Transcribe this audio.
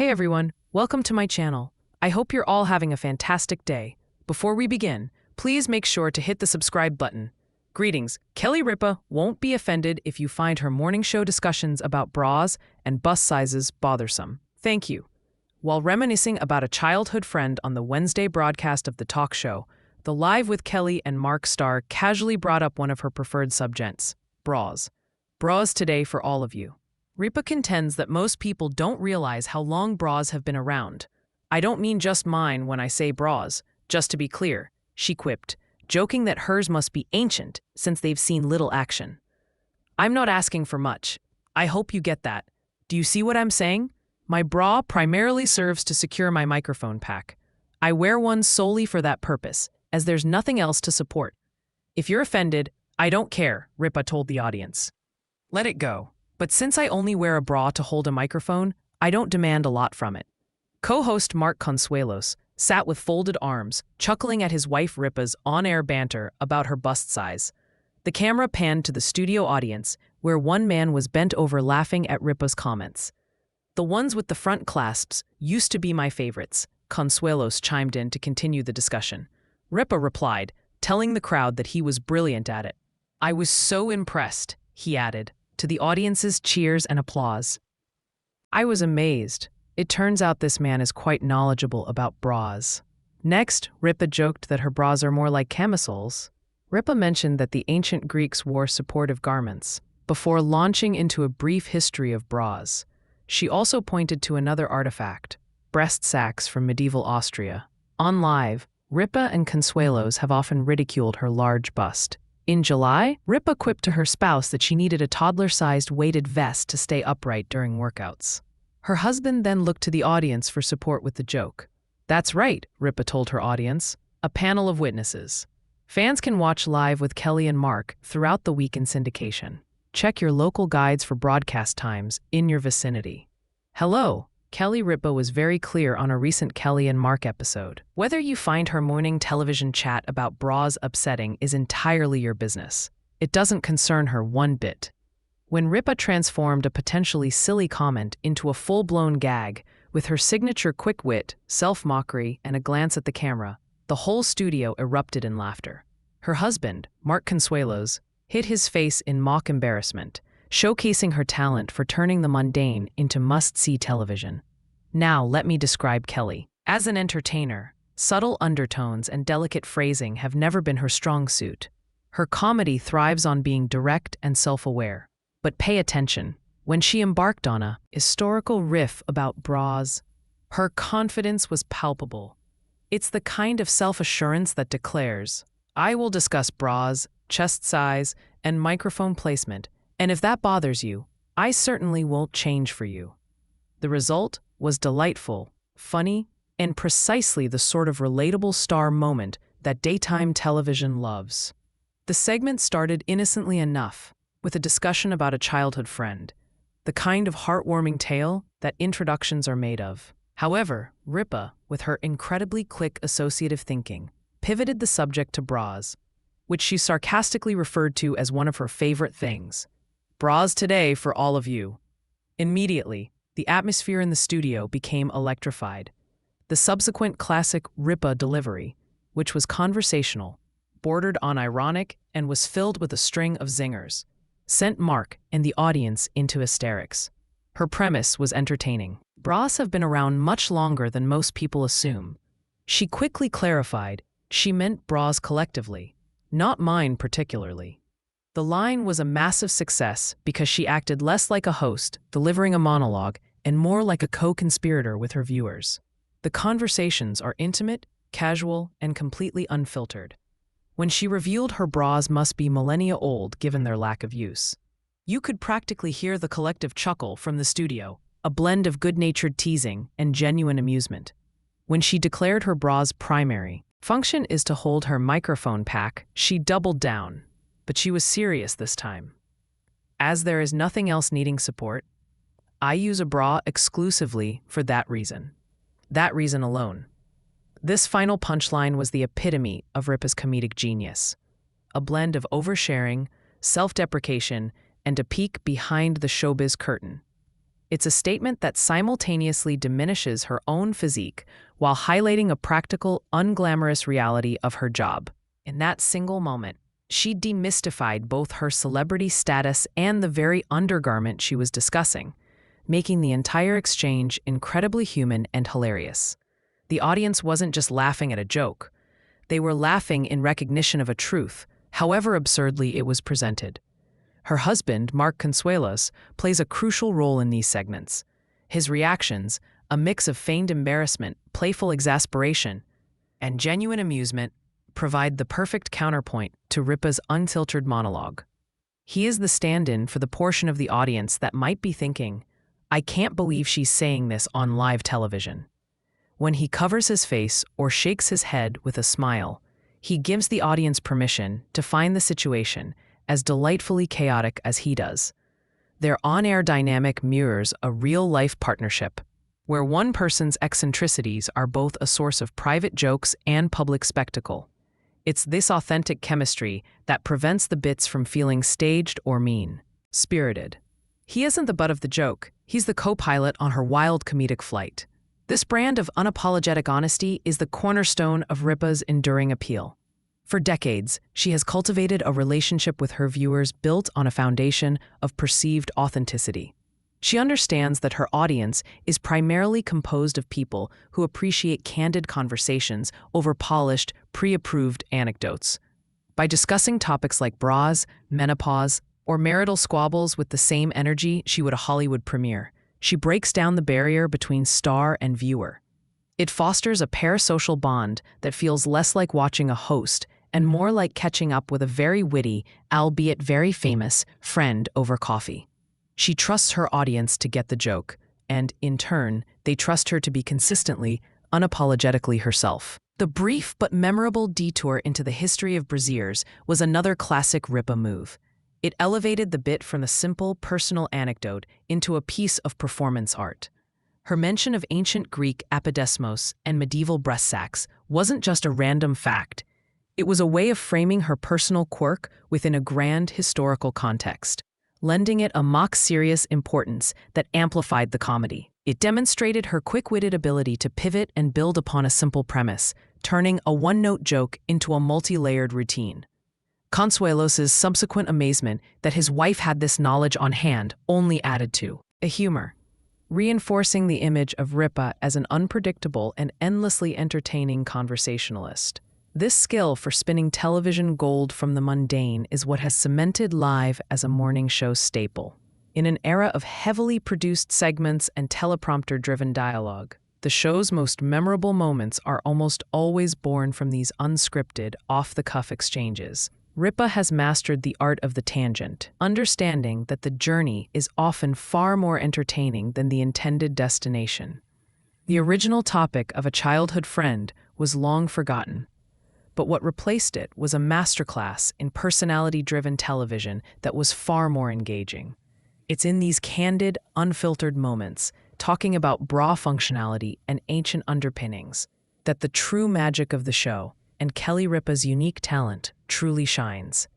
Hey everyone, welcome to my channel. I hope you're all having a fantastic day. Before we begin, please make sure to hit the subscribe button. Greetings, Kelly Ripa won't be offended if you find her morning show discussions about bras and bust sizes bothersome. Thank you. While reminiscing about a childhood friend on the Wednesday broadcast of the talk show, the Live with Kelly&Mark star casually brought up one of her preferred subjects, bras. Bras today for all of you. Ripa contends that most people don't realize how long bras have been around. I don't mean just mine when I say bras, just to be clear, she quipped, joking that hers must be ancient since they've seen little action. I'm not asking for much. I hope you get that. Do you see what I'm saying? My bra primarily serves to secure my microphone pack. I wear one solely for that purpose, as there's nothing else to support. If you're offended, I don't care, Ripa told the audience. Let it go. But since I only wear a bra to hold a microphone, I don't demand a lot from it. Co-host Mark Consuelos sat with folded arms, chuckling at his wife Ripa's on-air banter about her bust size. The camera panned to the studio audience, where one man was bent over laughing at Ripa's comments. The ones with the front clasps used to be my favorites, Consuelos chimed in to continue the discussion. Ripa replied, telling the crowd that he was brilliant at it. I was so impressed, he added, to the audience's cheers and applause. I was amazed. It turns out this man is quite knowledgeable about bras. Next, Ripa joked that her bras are more like camisoles. Ripa mentioned that the ancient Greeks wore supportive garments, before launching into a brief history of bras. She also pointed to another artifact, breast sacks from medieval Austria. On Live, Ripa and Consuelos have often ridiculed her large bust. In July, Ripa quipped to her spouse that she needed a toddler-sized weighted vest to stay upright during workouts. Her husband then looked to the audience for support with the joke. That's right, Ripa told her audience, a panel of witnesses. Fans can watch Live with Kelly&Mark throughout the week in syndication. Check your local guides for broadcast times in your vicinity. Hello, Kelly Ripa was very clear on a recent Kelly&Mark episode. Whether you find her morning television chat about bras upsetting is entirely your business. It doesn't concern her one bit. When Ripa transformed a potentially silly comment into a full-blown gag, with her signature quick wit, self-mockery, and a glance at the camera, the whole studio erupted in laughter. Her husband, Mark Consuelos, hid his face in mock embarrassment, showcasing her talent for turning the mundane into must-see television. Now let me describe Kelly. As an entertainer, subtle undertones and delicate phrasing have never been her strong suit. Her comedy thrives on being direct and self-aware. But pay attention. When she embarked on a historical riff about bras, her confidence was palpable. It's the kind of self-assurance that declares, I will discuss bras, chest size, and microphone placement, and if that bothers you, I certainly won't change for you. The result was delightful, funny, and precisely the sort of relatable star moment that daytime television loves. The segment started innocently enough, with a discussion about a childhood friend, the kind of heartwarming tale that introductions are made of. However, Ripa, with her incredibly quick associative thinking, pivoted the subject to bras, which she sarcastically referred to as one of her favorite things. Bras today for all of you. Immediately, the atmosphere in the studio became electrified. The subsequent classic Ripa delivery, which was conversational, bordered on ironic, and was filled with a string of zingers, sent Mark and the audience into hysterics. Her premise was entertaining. Bras have been around much longer than most people assume. She quickly clarified she meant bras collectively, not mine particularly. The line was a massive success because she acted less like a host, delivering a monologue, and more like a co-conspirator with her viewers. The conversations are intimate, casual, and completely unfiltered. When she revealed her bras must be millennia old given their lack of use, you could practically hear the collective chuckle from the studio, a blend of good-natured teasing and genuine amusement. When she declared her bra's primary function is to hold her microphone pack, she doubled down, but she was serious this time. As there is nothing else needing support, I use a bra exclusively for that reason. That reason alone. This final punchline was the epitome of Ripa's comedic genius, a blend of oversharing, self-deprecation, and a peek behind the showbiz curtain. It's a statement that simultaneously diminishes her own physique while highlighting a practical, unglamorous reality of her job. In that single moment, she demystified both her celebrity status and the very undergarment she was discussing, making the entire exchange incredibly human and hilarious. The audience wasn't just laughing at a joke. They were laughing in recognition of a truth, however absurdly it was presented. Her husband, Mark Consuelos, plays a crucial role in these segments. His reactions, a mix of feigned embarrassment, playful exasperation, and genuine amusement, provide the perfect counterpoint to Ripa's unfiltered monologue. He is the stand-in for the portion of the audience that might be thinking, "I can't believe she's saying this on live television." When he covers his face or shakes his head with a smile, he gives the audience permission to find the situation as delightfully chaotic as he does. Their on-air dynamic mirrors a real-life partnership, where one person's eccentricities are both a source of private jokes and public spectacle. It's this authentic chemistry that prevents the bits from feeling staged or mean-spirited. He isn't the butt of the joke, he's the co-pilot on her wild comedic flight. This brand of unapologetic honesty is the cornerstone of Ripa's enduring appeal. For decades, she has cultivated a relationship with her viewers built on a foundation of perceived authenticity. She understands that her audience is primarily composed of people who appreciate candid conversations over polished, pre-approved anecdotes. By discussing topics like bras, menopause, or marital squabbles with the same energy she would a Hollywood premiere, she breaks down the barrier between star and viewer. It fosters a parasocial bond that feels less like watching a host and more like catching up with a very witty, albeit very famous, friend over coffee. She trusts her audience to get the joke, and, in turn, they trust her to be consistently, unapologetically herself. The brief but memorable detour into the history of brassieres was another classic Ripa move. It elevated the bit from a simple, personal anecdote into a piece of performance art. Her mention of ancient Greek apodesmos and medieval breast sacks wasn't just a random fact. It was a way of framing her personal quirk within a grand historical context, lending it a mock-serious importance that amplified the comedy. It demonstrated her quick-witted ability to pivot and build upon a simple premise, turning a one-note joke into a multi-layered routine. Consuelos's subsequent amazement that his wife had this knowledge on hand only added to a humor, reinforcing the image of Ripa as an unpredictable and endlessly entertaining conversationalist. This skill for spinning television gold from the mundane is what has cemented Live as a morning show staple. In an era of heavily produced segments and teleprompter-driven dialogue, the show's most memorable moments are almost always born from these unscripted, off-the-cuff exchanges. Ripa has mastered the art of the tangent, understanding that the journey is often far more entertaining than the intended destination. The original topic of A Childhood Friend was long forgotten, but what replaced it was a masterclass in personality-driven television that was far more engaging. It's in these candid, unfiltered moments, talking about bra functionality and ancient underpinnings, that the true magic of the show and Kelly Ripa's unique talent truly shines.